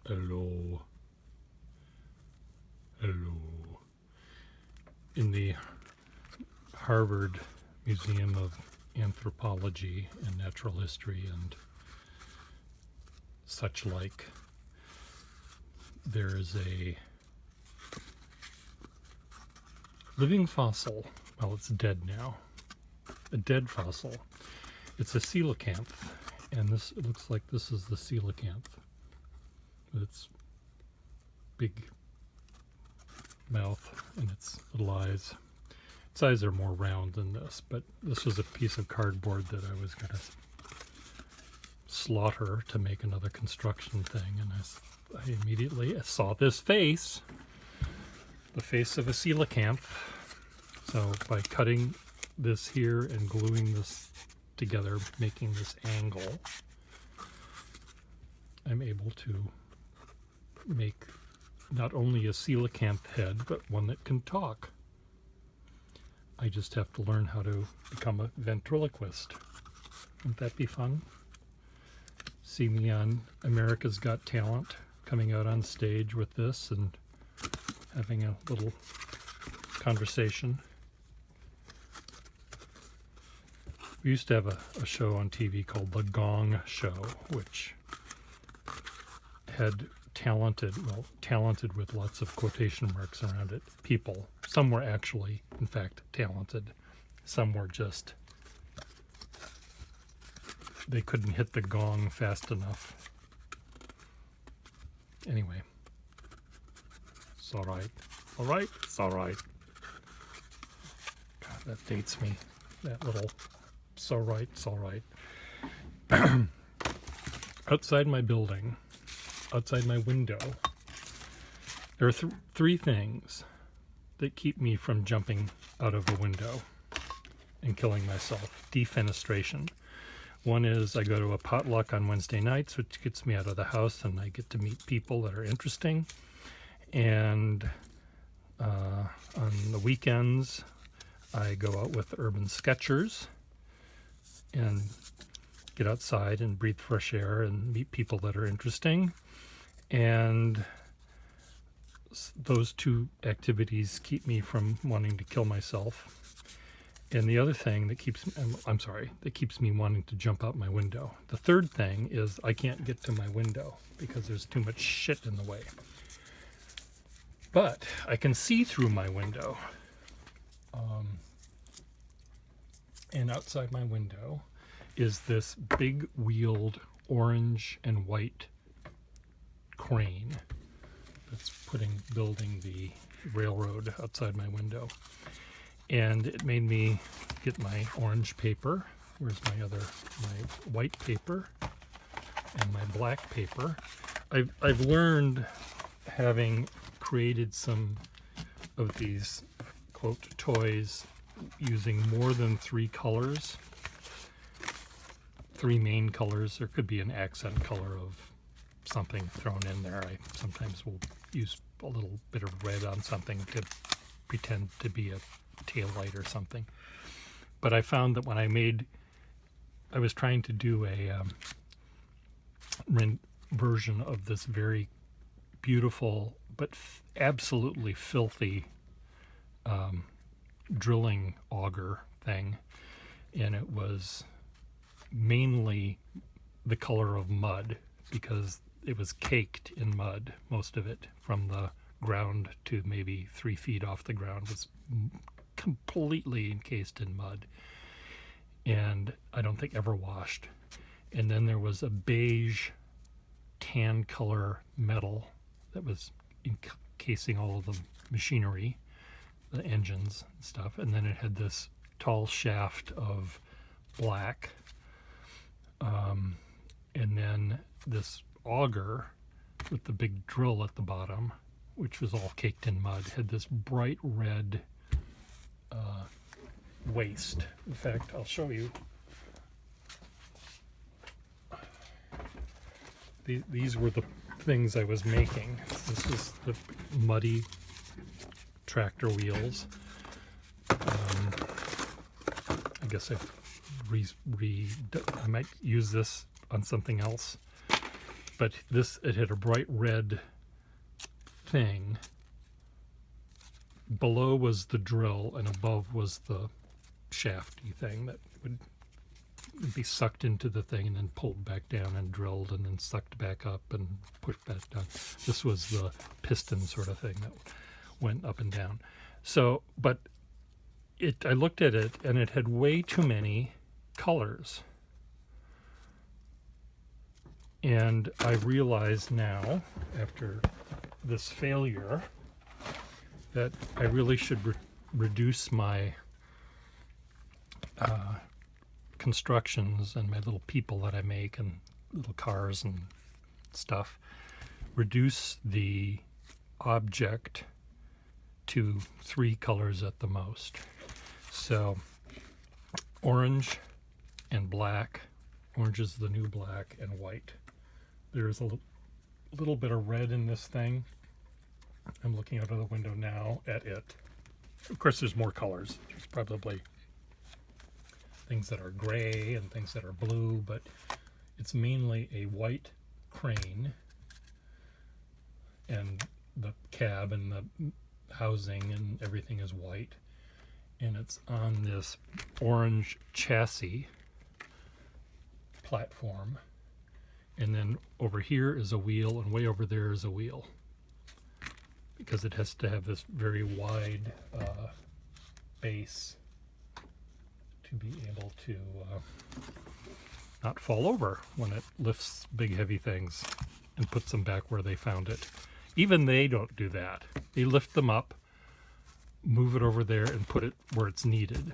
Hello. Hello. In the Harvard Museum of Anthropology and Natural History and such like, there is a living fossil. Well, it's dead now. A dead fossil. It's a coelacanth, and it looks like this is the coelacanth with its big mouth and its little eyes. Its eyes are more round than this, but this was a piece of cardboard that I was going to slaughter to make another construction thing, and I immediately saw this face, the face of a coelacanth. So by cutting this here and gluing this together, making this angle, I'm able to make not only a coelacanth head, but one that can talk. I just have to learn how to become a ventriloquist. Wouldn't that be fun? See me on America's Got Talent, coming out on stage with this and having a little conversation. We used to have a show on TV called The Gong Show, which had talented with lots of quotation marks around it, people. Some were actually, in fact, talented. Some were just, they couldn't hit the gong fast enough. Anyway, it's all right. All right, it's all right. God, that dates me. That little, it's all right, it's all right. Outside my building, outside my window, there are three things that keep me from jumping out of a window and killing myself. Defenestration. One is I go to a potluck on Wednesday nights, which gets me out of the house, and I get to meet people that are interesting. And on the weekends, I go out with urban sketchers and get outside and breathe fresh air and meet people that are interesting. And those two activities keep me from wanting to kill myself. And the other thing that keeps me wanting to jump out my window. The third thing is I can't get to my window because there's too much shit in the way. But I can see through my window. And outside my window is this big wheeled orange and white crane that's building the railroad outside my window. And it made me get my orange paper. Where's my white paper and my black paper? I've learned, having created some of these quote toys using more than three colors, three main colors. There could be an accent color of something thrown in there. I sometimes will use a little bit of red on something to pretend to be a tail light or something. But I found that when I was trying to do a version of this very beautiful but absolutely filthy drilling auger thing, and it was mainly the color of mud because it was caked in mud. Most of it, from the ground to maybe 3 feet off the ground, was completely encased in mud, and I don't think ever washed. And then there was a beige tan color metal that was encasing all of the machinery, the engines and stuff, and then it had this tall shaft of black, and then this auger with the big drill at the bottom, which was all caked in mud, had this bright red waste. In fact, I'll show you. These were the things I was making. This is the muddy tractor wheels. I guess I might use this on something else. but it had a bright red thing. Below was the drill, and above was the shafty thing that would be sucked into the thing and then pulled back down and drilled and then sucked back up and pushed back down. This was the piston sort of thing that went up and down. So, but I looked at it, and it had way too many colors. And I realize now, after this failure, that I really should reduce my constructions and my little people that I make and little cars and stuff, reduce the object to 3 colors at the most. So orange and black. Orange is the new black, and white. There's a little bit of red in this thing. I'm looking out of the window now at it. Of course, there's more colors. There's probably things that are gray and things that are blue, but it's mainly a white crane, and the cab and the housing and everything is white, and it's on this orange chassis platform, and then over here is a wheel, and way over there is a wheel, because it has to have this very wide base to be able to not fall over when it lifts big heavy things and puts them back where they found it. Even they don't do that. They lift them up, move it over there, and put it where it's needed.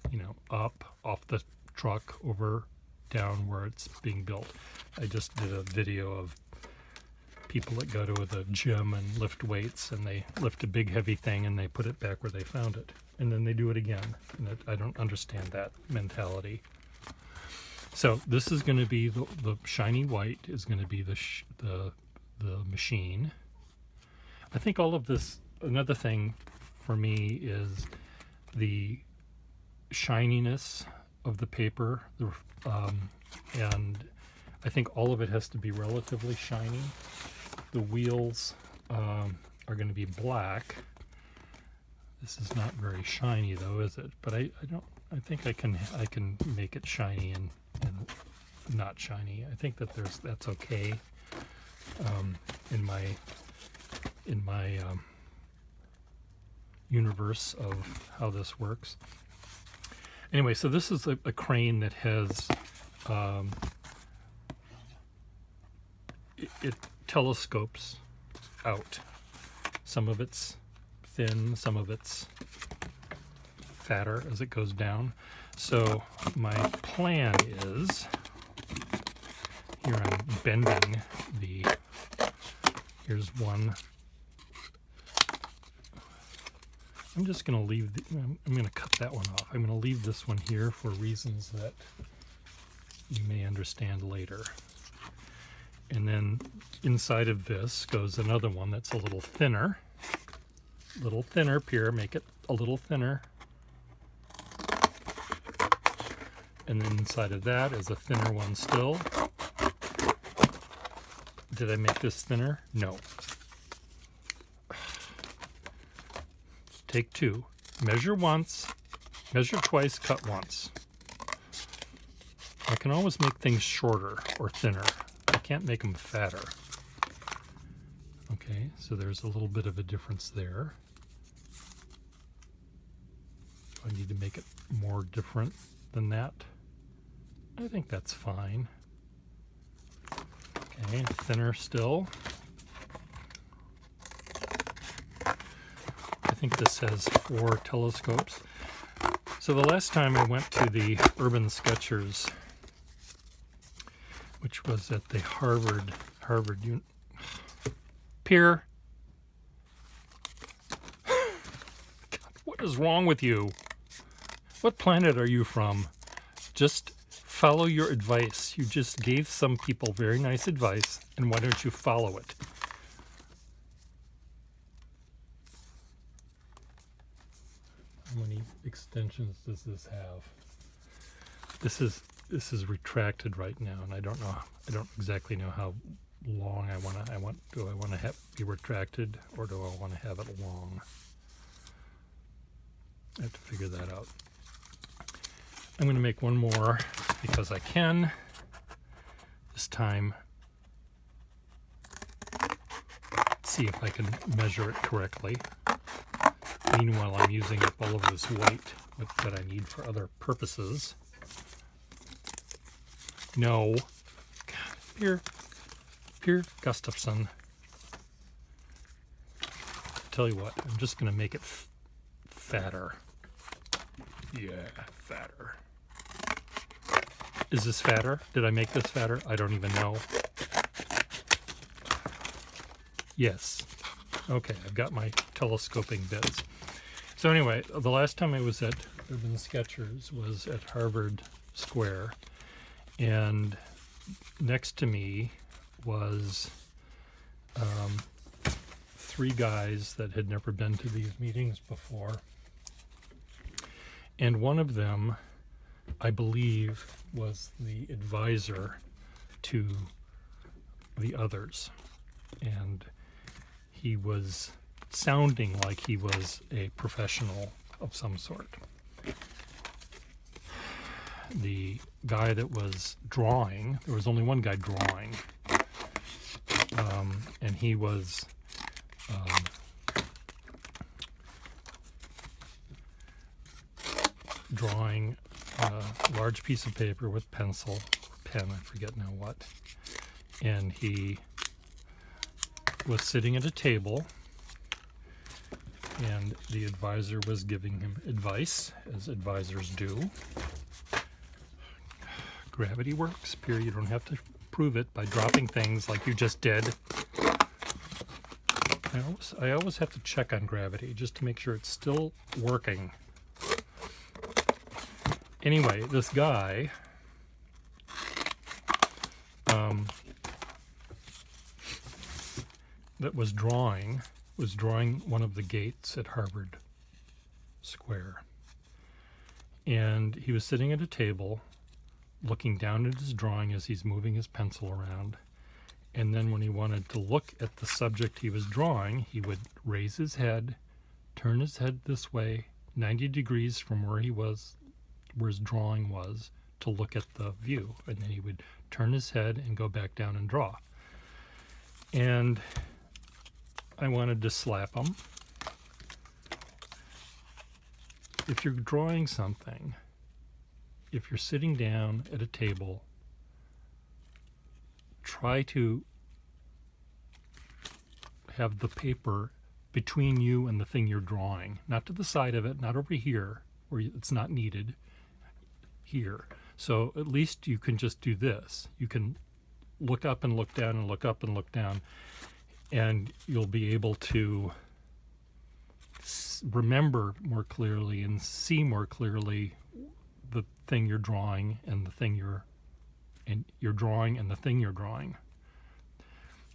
You know, up, off the truck, over, down where it's being built. I just did a video of people that go to the gym and lift weights, and they lift a big heavy thing and they put it back where they found it, and then they do it again. And I don't understand that mentality. So this is going to be the shiny white is going to be the machine. I think all of this, another thing for me is the shininess of the paper, and I think all of it has to be relatively shiny. The wheels are going to be black. This is not very shiny though, is it? But I think I can make it shiny and not shiny. I think that that's okay in my universe of how this works. Anyway, so this is a crane that has it telescopes out. Some of it's thin, some of it's fatter as it goes down. So my plan is, here I'm bending here's one. I'm just going to leave, I'm going to cut that one off. I'm going to leave this one here for reasons that you may understand later. And then inside of this goes another one that's a little thinner. Pierre, make it a little thinner. And then inside of that is a thinner one still. Did I make this thinner? No. Take 2. Measure once, measure twice, cut once. I can always make things shorter or thinner. I can't make them fatter. Okay, so there's a little bit of a difference there. I need to make it more different than that. I think that's fine. Okay, thinner still. I think this has 4 telescopes. So the last time I went to the Urban Sketchers, which was at the Harvard Pier. God, what is wrong with you? What planet are you from? Just follow your advice. You just gave some people very nice advice, and why don't you follow it? How many extensions does this have? This is this is retracted right now, and I don't exactly know how long do I want to have be retracted, or do I want to have it long? I have to figure that out. I'm going to make one more because I can. This time, see if I can measure it correctly. Meanwhile, I'm using up all of this white that I need for other purposes. No. God, Pierre Gustafson. Tell you what, I'm just going to make it fatter. Yeah, fatter. Is this fatter? Did I make this fatter? I don't even know. Yes. Okay, I've got my telescoping bits. So anyway, the last time I was at Urban Sketchers was at Harvard Square, and next to me was three guys that had never been to these meetings before. And one of them, I believe, was the advisor to the others. And he was sounding like he was a professional of some sort. The guy that was drawing, there was only one guy drawing, and he was drawing a large piece of paper with pencil, pen, I forget now what, and he was sitting at a table, and the advisor was giving him advice, as advisors do. Gravity works, Pierre. You don't have to prove it by dropping things like you just did. I always have to check on gravity just to make sure it's still working. Anyway, this guy that was drawing one of the gates at Harvard Square. And he was sitting at a table looking down at his drawing as he's moving his pencil around. And then when he wanted to look at the subject he was drawing, he would raise his head, turn his head this way, 90 degrees from where his drawing was, to look at the view. And then he would turn his head and go back down and draw. And I wanted to slap him. If you're drawing something, if you're sitting down at a table, try to have the paper between you and the thing you're drawing, not to the side of it, not over here where it's not needed, here. So at least you can just do this. You can look up and look down and look up and look down, and you'll be able to remember more clearly and see more clearly the thing you're drawing and the thing you're drawing and the thing you're drawing.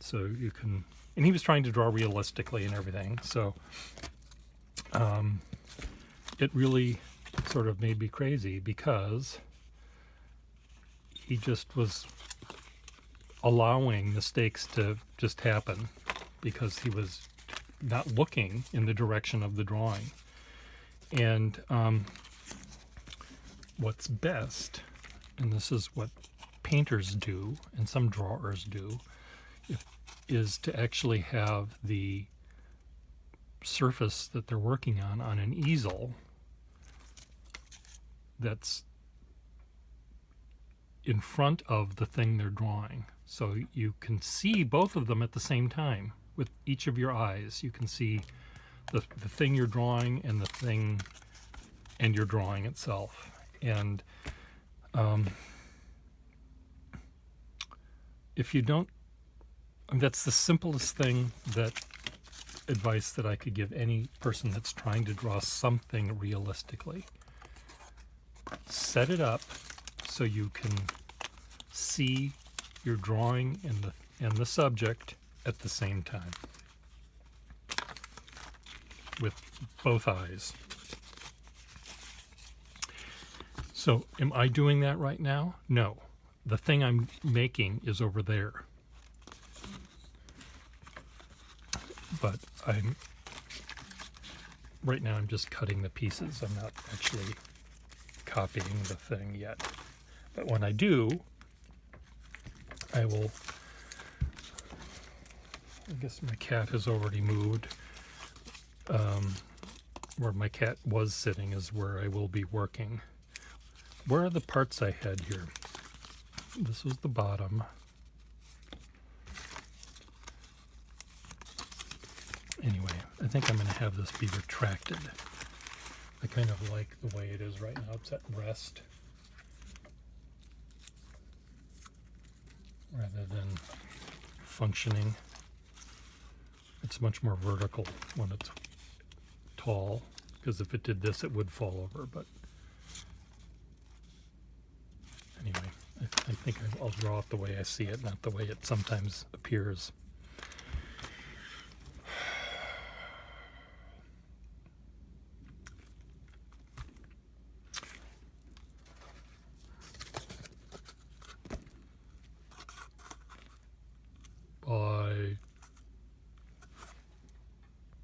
So you can, and he was trying to draw realistically and everything. So it really sort of made me crazy because he just was allowing mistakes to just happen because he was not looking in the direction of the drawing. And what's best, and this is what painters do and some drawers do, is to actually have the surface that they're working on an easel that's in front of the thing they're drawing. So you can see both of them at the same time with each of your eyes. You can see the thing you're drawing and the thing and your drawing itself. And if you don't, that's the simplest thing, advice that I could give any person that's trying to draw something realistically. Set it up so you can see your drawing and the subject at the same time with both eyes. So am I doing that right now? No. The thing I'm making is over there. But right now I'm just cutting the pieces. I'm not actually copying the thing yet. But when I do, I will, I guess my cat has already moved. Where my cat was sitting is where I will be working. Where are the parts I had here? This was the bottom. Anyway, I think I'm going to have this be retracted. I kind of like the way it is right now. It's at rest rather than functioning. It's much more vertical when it's tall, because if it did this it would fall over. But anyway, I think I'll draw it the way I see it, not the way it sometimes appears. Bye.